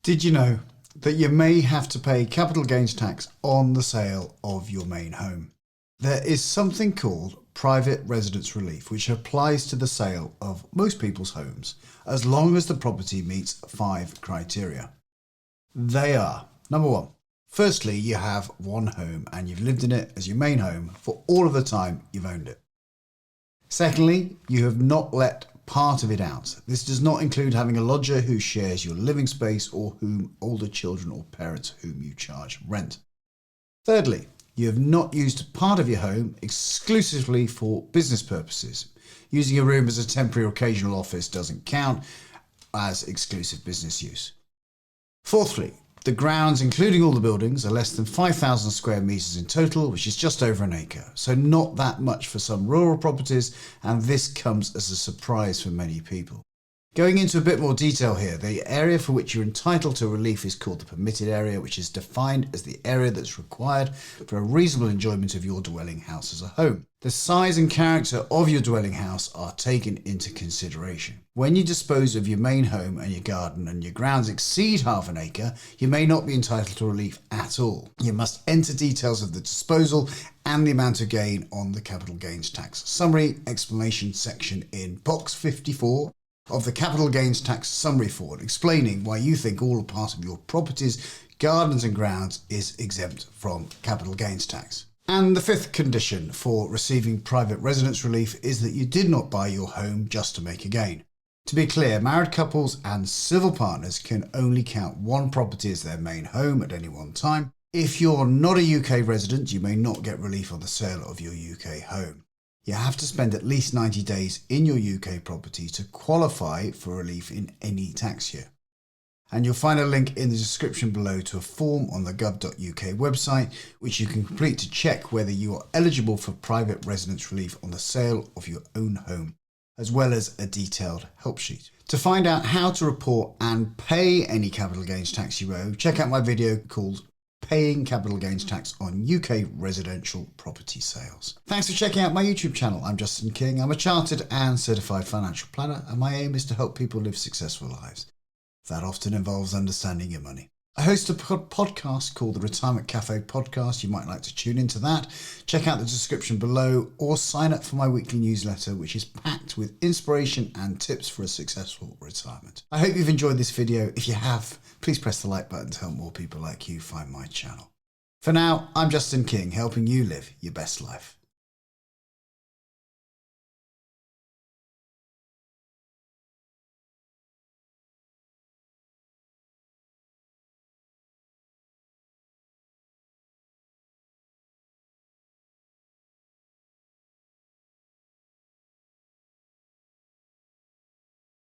Did you know that you may have to pay capital gains tax on the sale of your main home? There is something called private residence relief, which applies to the sale of most people's homes, as long as the property meets 5 criteria. They are: number 1, firstly, you have one home and you've lived in it as your main home for all of the time you've owned it. Secondly, you have not let part of it out. This does not include having a lodger who shares your living space or whom older children or parents whom you charge rent. Thirdly, you have not used part of your home exclusively for business purposes. Using a room as a temporary or occasional office doesn't count as exclusive business use. Fourthly, the grounds, including all the buildings, are less than 5,000 square metres in total, which is just over an acre. So not that much for some rural properties, and this comes as a surprise for many people. Going into a bit more detail here, the area for which you're entitled to relief is called the permitted area, which is defined as the area that's required for a reasonable enjoyment of your dwelling house as a home. The size and character of your dwelling house are taken into consideration. When you dispose of your main home and your garden and your grounds exceed half an acre, you may not be entitled to relief at all. You must enter details of the disposal and the amount of gain on the capital gains tax summary explanation section in box 54 of the capital gains tax summary form, explaining why you think all or part of your properties, gardens and grounds is exempt from capital gains tax. And the 5th condition for receiving private residence relief is that you did not buy your home just to make a gain. To be clear, married couples and civil partners can only count one property as their main home at any one time. If you're not a UK resident, you may not get relief on the sale of your UK home. You have to spend at least 90 days in your UK property to qualify for relief in any tax year. And you'll find a link in the description below to a form on the gov.uk website, which you can complete to check whether you are eligible for private residence relief on the sale of your own home, as well as a detailed help sheet. To find out how to report and pay any capital gains tax you owe, check out my video called Paying Capital Gains Tax on UK Residential Property Sales. Thanks for checking out my YouTube channel. I'm Justin King. I'm a chartered and certified financial planner, and my aim is to help people live successful lives. That often involves understanding your money. I host a podcast called the Retirement Cafe Podcast. You might like to tune into that. Check out the description below or sign up for my weekly newsletter, which is packed with inspiration and tips for a successful retirement. I hope you've enjoyed this video. If you have, please press the like button to help more people like you find my channel. For now, I'm Justin King, helping you live your best life.